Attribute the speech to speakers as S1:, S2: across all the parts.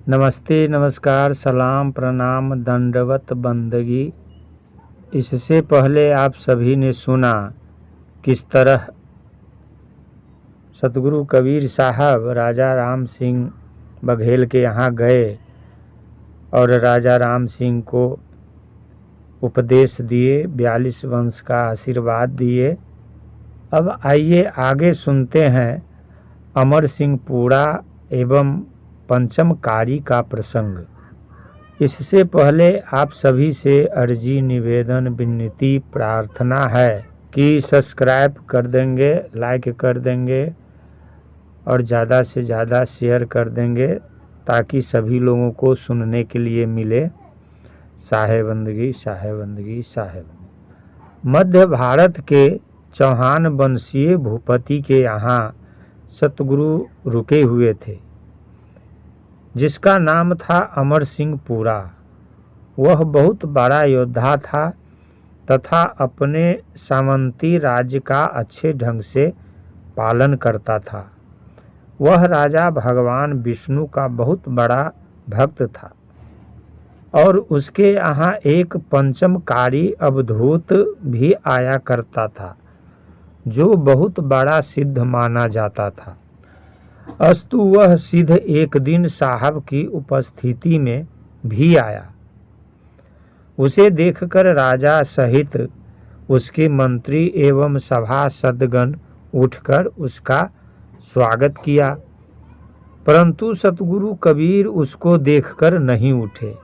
S1: नमस्ते, नमस्कार, सलाम, प्रणाम, दंडवत बंदगी। इससे पहले आप सभी ने सुना किस तरह सतगुरु कबीर साहब राजा राम सिंह बघेल के यहाँ गए और राजा राम सिंह को उपदेश दिए, 42 वंश का आशीर्वाद दिए। अब आइए आगे सुनते हैं अमर सिंह पुरा एवं पंचमकारी का प्रसंग। इससे पहले आप सभी से अर्जी, निवेदन, विनती, प्रार्थना है कि सब्सक्राइब कर देंगे, लाइक कर देंगे और ज़्यादा से ज़्यादा शेयर कर देंगे ताकि सभी लोगों को सुनने के लिए मिले। साहेबंदगी, साहेबंदगी, साहेबंदगी। मध्य भारत के चौहान वंशीय भूपति के यहाँ सतगुरु रुके हुए थे, जिसका नाम था अमर सिंह पुरा। वह बहुत बड़ा योद्धा था तथा अपने सामंती राज्य का अच्छे ढंग से पालन करता था। वह राजा भगवान विष्णु का बहुत बड़ा भक्त था और उसके यहाँ एक पंचमकारी अवधूत भी आया करता था, जो बहुत बड़ा सिद्ध माना जाता था। अस्तु वह सिद्ध एक दिन साहब की उपस्थिति में भी आया। उसे देखकर राजा सहित उसके मंत्री एवं सभासदगण उठकर उसका स्वागत किया, परंतु सतगुरु कबीर उसको देखकर नहीं उठे।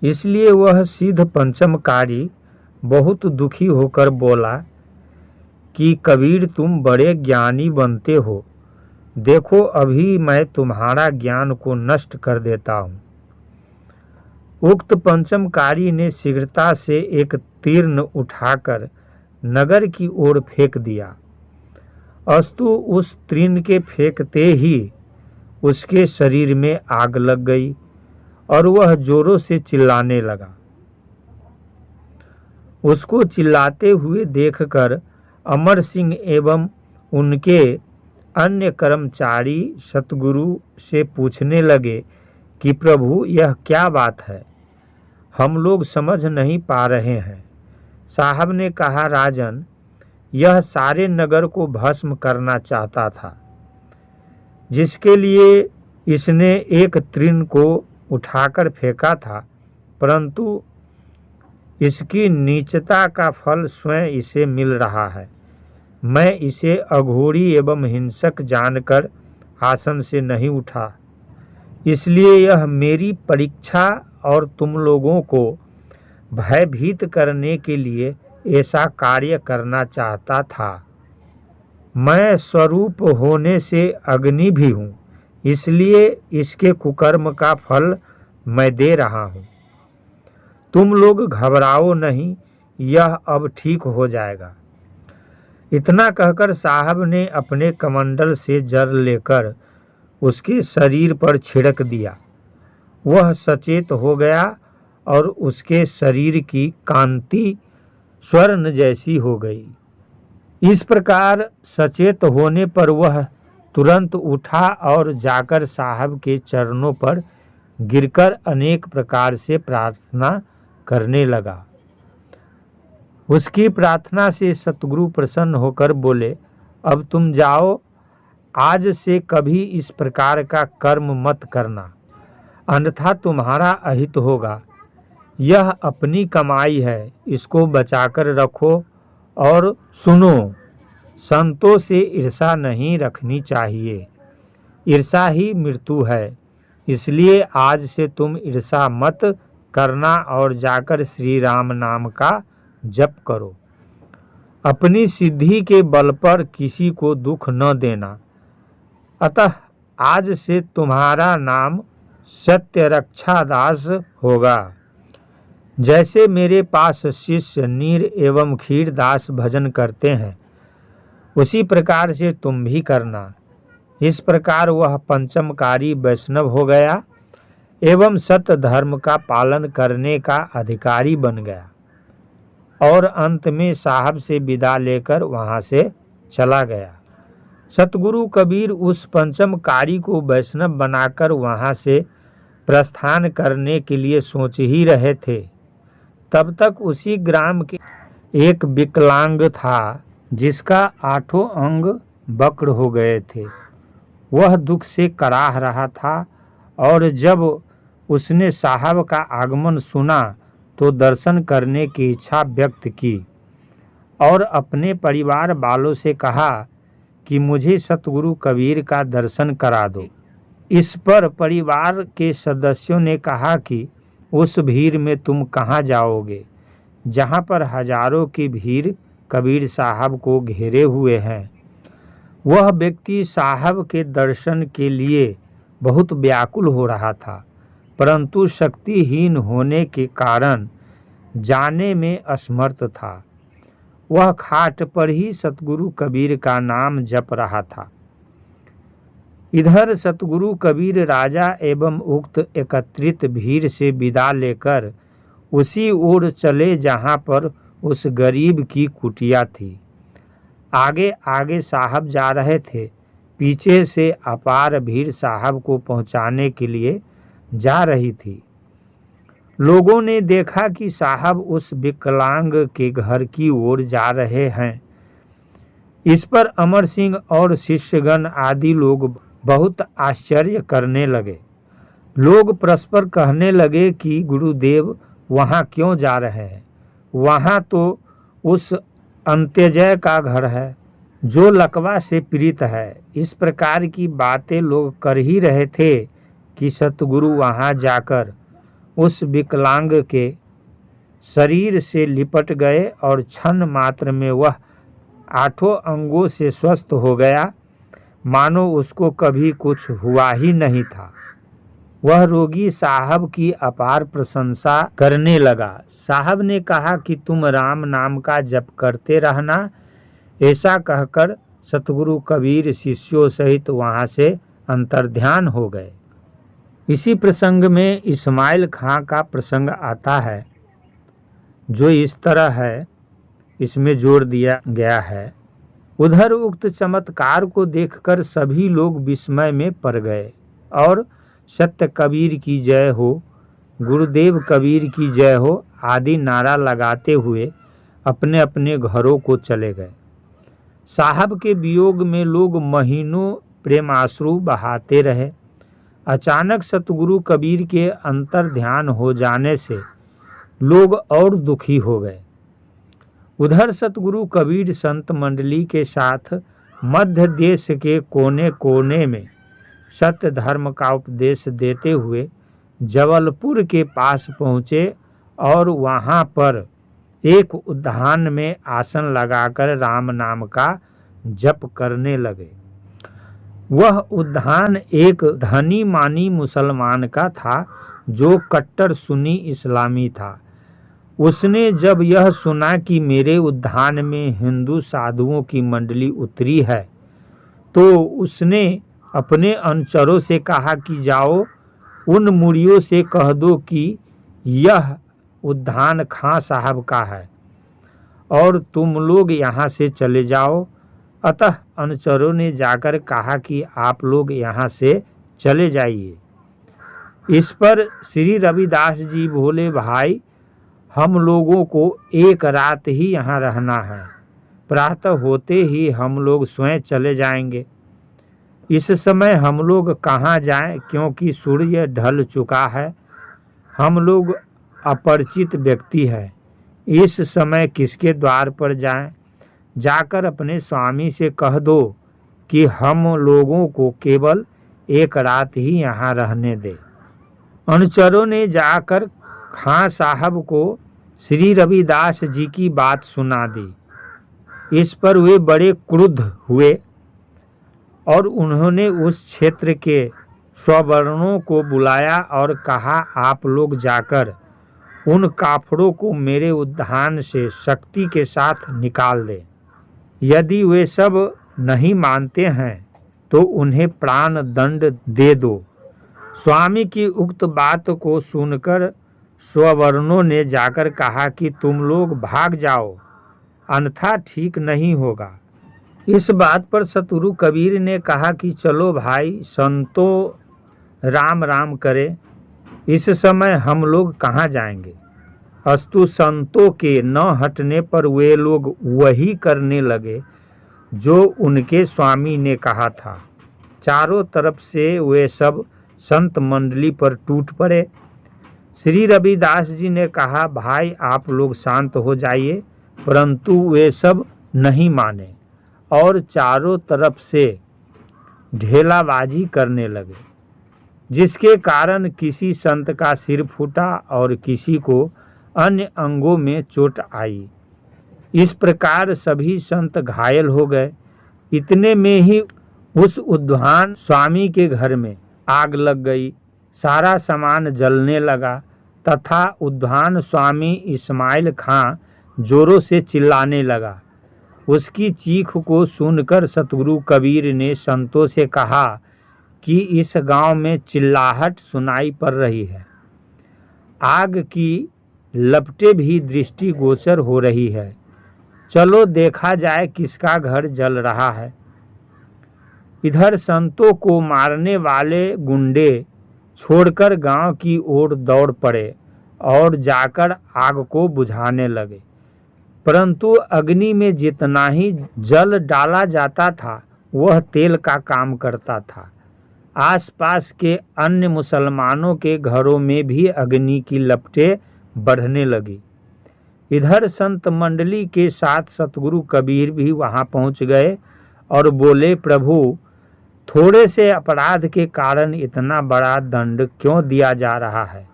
S1: इसलिए वह सिद्ध पंचमकारी बहुत दुखी होकर बोला कि कबीर, तुम बड़े ज्ञानी बनते हो, देखो अभी मैं तुम्हारा ज्ञान को नष्ट कर देता हूँ। उक्त पंचमकारी ने शीघ्रता से एक तीर्ण उठाकर नगर की ओर फेंक दिया। अस्तु उस तीर्ण के फेंकते ही उसके शरीर में आग लग गई और वह जोरों से चिल्लाने लगा। उसको चिल्लाते हुए देखकर अमर सिंह एवं उनके अन्य कर्मचारी सतगुरु से पूछने लगे कि प्रभु, यह क्या बात है, हम लोग समझ नहीं पा रहे हैं। साहब ने कहा, राजन, यह सारे नगर को भस्म करना चाहता था, जिसके लिए इसने एक तीर्ण को उठाकर फेंका था, परंतु इसकी नीचता का फल स्वयं इसे मिल रहा है। मैं इसे अघोरी एवं हिंसक जानकर आसन से नहीं उठा, इसलिए यह मेरी परीक्षा और तुम लोगों को भयभीत करने के लिए ऐसा कार्य करना चाहता था। मैं स्वरूप होने से अग्नि भी हूँ, इसलिए इसके कुकर्म का फल मैं दे रहा हूँ। तुम लोग घबराओ नहीं, यह अब ठीक हो जाएगा। इतना कहकर साहब ने अपने कमंडल से जल लेकर उसके शरीर पर छिड़क दिया। वह सचेत हो गया और उसके शरीर की कांति स्वर्ण जैसी हो गई। इस प्रकार सचेत होने पर वह तुरंत उठा और जाकर साहब के चरणों पर गिरकर अनेक प्रकार से प्रार्थना करने लगा। उसकी प्रार्थना से सतगुरु प्रसन्न होकर बोले, अब तुम जाओ, आज से कभी इस प्रकार का कर्म मत करना, अन्यथा तुम्हारा अहित होगा। यह अपनी कमाई है, इसको बचाकर रखो और सुनो, संतों से ईर्षा नहीं रखनी चाहिए, ईर्षा ही मृत्यु है। इसलिए आज से तुम ईर्षा मत करना और जाकर श्री राम नाम का जप करो। अपनी सिद्धि के बल पर किसी को दुख न देना। अतः आज से तुम्हारा नाम सत्य रक्षा दास होगा। जैसे मेरे पास शिष्य नीर एवं खीर दास भजन करते हैं, उसी प्रकार से तुम भी करना। इस प्रकार वह पंचमकारी वैष्णव हो गया एवं सत्य धर्म का पालन करने का अधिकारी बन गया और अंत में साहब से विदा लेकर वहां से चला गया। सतगुरु कबीर उस पंचमकारी को वैष्णव बनाकर वहां से प्रस्थान करने के लिए सोच ही रहे थे, तब तक उसी ग्राम के एक विकलांग था जिसका 8 अंग वक्र हो गए थे। वह दुख से कराह रहा था और जब उसने साहब का आगमन सुना तो दर्शन करने की इच्छा व्यक्त की और अपने परिवार वालों से कहा कि मुझे सतगुरु कबीर का दर्शन करा दो। इस पर परिवार के सदस्यों ने कहा कि उस भीड़ में तुम कहाँ जाओगे, जहाँ पर हजारों की भीड़ कबीर साहब को घेरे हुए हैं। वह व्यक्ति साहब के दर्शन के लिए बहुत व्याकुल हो रहा था, परंतु शक्तिहीन होने के कारण जाने में असमर्थ था। वह खाट पर ही सतगुरु कबीर का नाम जप रहा था। इधर सतगुरु कबीर राजा एवं उक्त एकत्रित भीड़ से विदा लेकर उसी ओर चले जहाँ पर उस गरीब की कुटिया थी। आगे आगे साहब जा रहे थे, पीछे से अपार भीड़ साहब को पहुँचाने के लिए जा रही थी। लोगों ने देखा कि साहब उस विकलांग के घर की ओर जा रहे हैं। इस पर अमर सिंह और शिष्यगण आदि लोग बहुत आश्चर्य करने लगे। लोग परस्पर कहने लगे कि गुरुदेव वहाँ क्यों जा रहे हैं, वहाँ तो उस अंत्यजय का घर है जो लकवा से पीड़ित है। इस प्रकार की बातें लोग कर ही रहे थे कि सतगुरु वहाँ जाकर उस विकलांग के शरीर से लिपट गए और क्षण मात्र में वह 8 अंगों से स्वस्थ हो गया, मानो उसको कभी कुछ हुआ ही नहीं था। वह रोगी साहब की अपार प्रशंसा करने लगा। साहब ने कहा कि तुम राम नाम का जप करते रहना। ऐसा कहकर सतगुरु कबीर शिष्यों सहित वहाँ से अंतर्ध्यान हो गए। इसी प्रसंग में इस्माइल खां का प्रसंग आता है जो इस तरह है, इसमें जोड़ दिया गया है। उधर उक्त चमत्कार को देखकर सभी लोग विस्मय में पड़ गए और सत्य कबीर की जय हो, गुरुदेव कबीर की जय हो आदि नारा लगाते हुए अपने अपने घरों को चले गए। साहब के वियोग में लोग महीनों प्रेमाश्रु बहाते रहे। अचानक सतगुरु कबीर के अंतर्ध्यान हो जाने से लोग और दुखी हो गए। उधर सतगुरु कबीर संत मंडली के साथ मध्य देश के कोने कोने में सत्य धर्म का उपदेश देते हुए जबलपुर के पास पहुँचे और वहाँ पर एक उद्यान में आसन लगाकर राम नाम का जप करने लगे। वह उद्यान एक धनी मानी मुसलमान का था जो कट्टर सुन्नी इस्लामी था। उसने जब यह सुना कि मेरे उद्यान में हिंदू साधुओं की मंडली उतरी है तो उसने अपने अनुचरों से कहा कि जाओ उन मुड़ियों से कह दो कि यह उद्यान खां साहब का है और तुम लोग यहाँ से चले जाओ। अतः अनुचरों ने जाकर कहा कि आप लोग यहाँ से चले जाइए। इस पर श्री रविदास जी बोले, भाई हम लोगों को एक रात ही यहाँ रहना है, प्रातः होते ही हम लोग स्वयं चले जाएंगे। इस समय हम लोग कहाँ जाएं, क्योंकि सूर्य ढल चुका है। हम लोग अपरिचित व्यक्ति हैं, इस समय किसके द्वार पर जाएं? जाकर अपने स्वामी से कह दो कि हम लोगों को केवल एक रात ही यहाँ रहने दे। अनुचरों ने जाकर खां साहब को श्री रविदास जी की बात सुना दी। इस पर वे बड़े क्रुद्ध हुए और उन्होंने उस क्षेत्र के सवर्णों को बुलाया और कहा, आप लोग जाकर उन काफरों को मेरे उद्यान से शक्ति के साथ निकाल दें। यदि वे सब नहीं मानते हैं तो उन्हें प्राण दंड दे दो। स्वामी की उक्त बात को सुनकर सवर्णों ने जाकर कहा कि तुम लोग भाग जाओ, अन्यथा ठीक नहीं होगा। इस बात पर सतगुरु कबीर ने कहा कि चलो भाई, संतों राम राम करें। इस समय हम लोग कहाँ जाएंगे? अस्तु संतों के न हटने पर वे लोग वही करने लगे जो उनके स्वामी ने कहा था। चारों तरफ से वे सब संत मंडली पर टूट पड़े। श्री रविदास जी ने कहा, भाई आप लोग शांत हो जाइए, परंतु वे सब नहीं माने और चारों तरफ से ढेलाबाजी करने लगे, जिसके कारण किसी संत का सिर फूटा और किसी को अन्य अंगों में चोट आई। इस प्रकार सभी संत घायल हो गए। इतने में ही उस उद्धान स्वामी के घर में आग लग गई, सारा सामान जलने लगा तथा उद्धान स्वामी इस्माइल खां जोरों से चिल्लाने लगा। उसकी चीख को सुनकर सतगुरु कबीर ने संतों से कहा कि इस गांव में चिल्लाहट सुनाई पड़ रही है, आग की लपटें भी दृष्टिगोचर हो रही है, चलो देखा जाए किसका घर जल रहा है। इधर संतों को मारने वाले गुंडे छोड़कर गांव की ओर दौड़ पड़े और जाकर आग को बुझाने लगे, परंतु अग्नि में जितना ही जल डाला जाता था वह तेल का काम करता था। आसपास के अन्य मुसलमानों के घरों में भी अग्नि की लपटें बढ़ने लगी। इधर संत मंडली के साथ सतगुरु कबीर भी वहां पहुंच गए और बोले, प्रभु थोड़े से अपराध के कारण इतना बड़ा दंड क्यों दिया जा रहा है,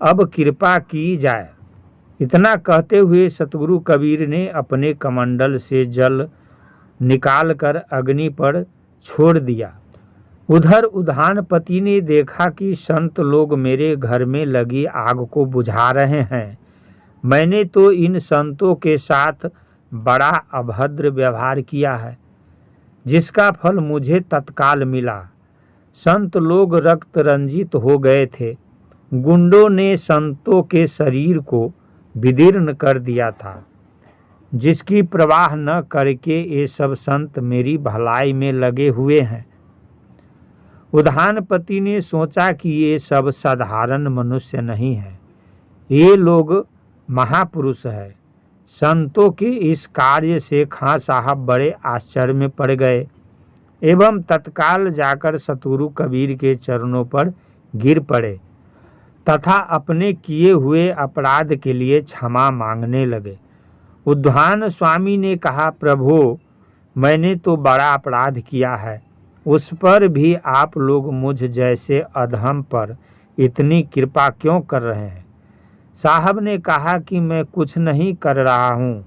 S1: अब कृपा की जाए। इतना कहते हुए सतगुरु कबीर ने अपने कमंडल से जल निकालकर अग्नि पर छोड़ दिया। उधर उद्धानपति ने देखा कि संत लोग मेरे घर में लगी आग को बुझा रहे हैं, मैंने तो इन संतों के साथ बड़ा अभद्र व्यवहार किया है, जिसका फल मुझे तत्काल मिला। संत लोग रक्त रंजित हो गए थे। गुंडों ने संतों के शरीर को विदीर्ण कर दिया था, जिसकी परवाह न करके ये सब संत मेरी भलाई में लगे हुए हैं। उद्धानपति ने सोचा कि ये सब साधारण मनुष्य नहीं है, ये लोग महापुरुष है। संतों के इस कार्य से खां साहब बड़े आश्चर्य में पड़ गए एवं तत्काल जाकर सतगुरु कबीर के चरणों पर गिर पड़े तथा अपने किए हुए अपराध के लिए क्षमा मांगने लगे। उद्धान स्वामी ने कहा, प्रभु मैंने तो बड़ा अपराध किया है, उस पर भी आप लोग मुझ जैसे अधम पर इतनी कृपा क्यों कर रहे हैं? साहब ने कहा कि मैं कुछ नहीं कर रहा हूँ,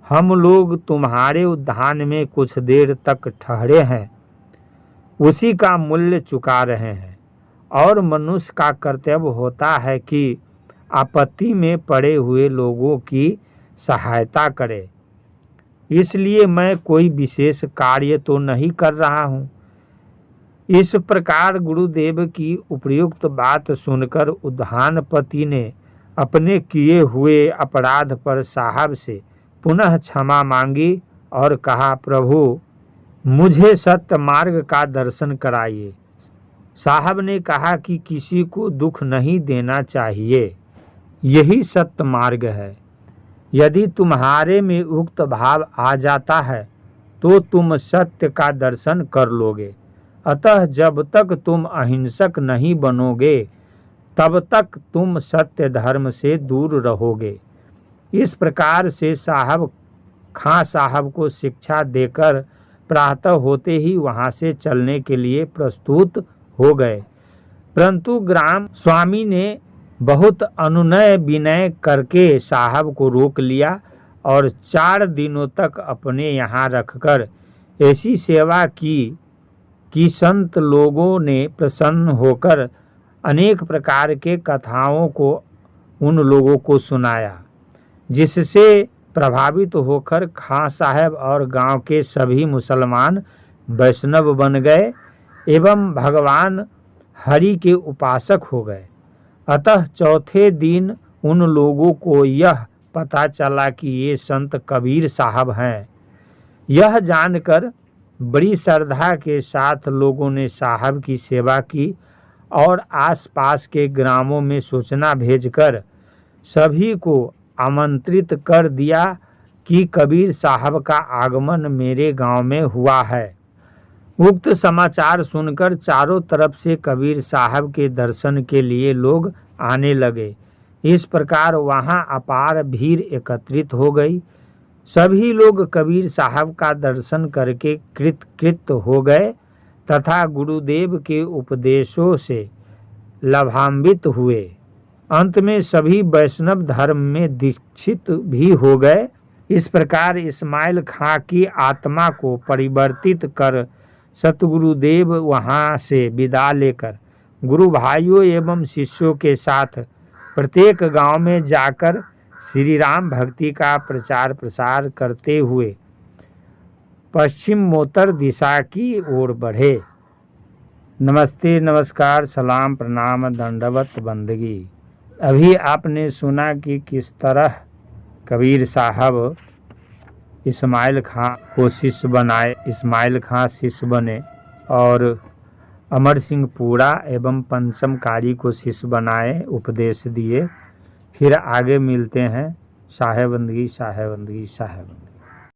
S1: हम लोग तुम्हारे उद्यान में कुछ देर तक ठहरे हैं, उसी का मूल्य चुका रहे हैं और मनुष्य का कर्तव्य होता है कि आपत्ति में पड़े हुए लोगों की सहायता करे, इसलिए मैं कोई विशेष कार्य तो नहीं कर रहा हूँ। इस प्रकार गुरुदेव की उपयुक्त बात सुनकर उद्धानपति ने अपने किए हुए अपराध पर साहब से पुनः क्षमा मांगी और कहा, प्रभु मुझे सत्य मार्ग का दर्शन कराइए। साहब ने कहा कि किसी को दुख नहीं देना चाहिए, यही सत्य मार्ग है। यदि तुम्हारे में उक्त भाव आ जाता है तो तुम सत्य का दर्शन कर लोगे। अतः जब तक तुम अहिंसक नहीं बनोगे तब तक तुम सत्य धर्म से दूर रहोगे। इस प्रकार से साहब खां साहब को शिक्षा देकर प्रातः होते ही वहां से चलने के लिए प्रस्तुत हो गए, परंतु ग्राम स्वामी ने बहुत अनुनय विनय करके साहब को रोक लिया और 4 दिनों तक अपने यहाँ रखकर ऐसी सेवा की कि संत लोगों ने प्रसन्न होकर अनेक प्रकार के कथाओं को उन लोगों को सुनाया, जिससे प्रभावित होकर खां साहब और गांव के सभी मुसलमान वैष्णव बन गए एवं भगवान हरि के उपासक हो गए। अतः चौथे दिन उन लोगों को यह पता चला कि ये संत कबीर साहब हैं। यह जानकर बड़ी श्रद्धा के साथ लोगों ने साहब की सेवा की और आसपास के ग्रामों में सूचना भेजकर सभी को आमंत्रित कर दिया कि कबीर साहब का आगमन मेरे गांव में हुआ है। उक्त समाचार सुनकर चारों तरफ से कबीर साहब के दर्शन के लिए लोग आने लगे। इस प्रकार वहां अपार भीड़ एकत्रित हो गई। सभी लोग कबीर साहब का दर्शन करके कृतकृत हो गए तथा गुरुदेव के उपदेशों से लाभान्वित हुए। अंत में सभी वैष्णव धर्म में दीक्षित भी हो गए। इस प्रकार इस्माइल खां की आत्मा को परिवर्तित कर सतगुरुदेव वहां से विदा लेकर गुरु भाइयों एवं शिष्यों के साथ प्रत्येक गांव में जाकर श्री राम भक्ति का प्रचार प्रसार करते हुए पश्चिमोत्तर दिशा की ओर बढ़े। नमस्ते, नमस्कार, सलाम, प्रणाम, दंडवत, बंदगी। अभी आपने सुना कि किस तरह कबीर साहब इस्माइल खां को शिष्य बनाए, इस्माइल खां शिष्य बने और अमर सिंह पुरा एवं पंचम कारी को शिष्य बनाए, उपदेश दिए। फिर आगे मिलते हैं। साहेबंदगी, साहेबंदगी, साहेबंदगी।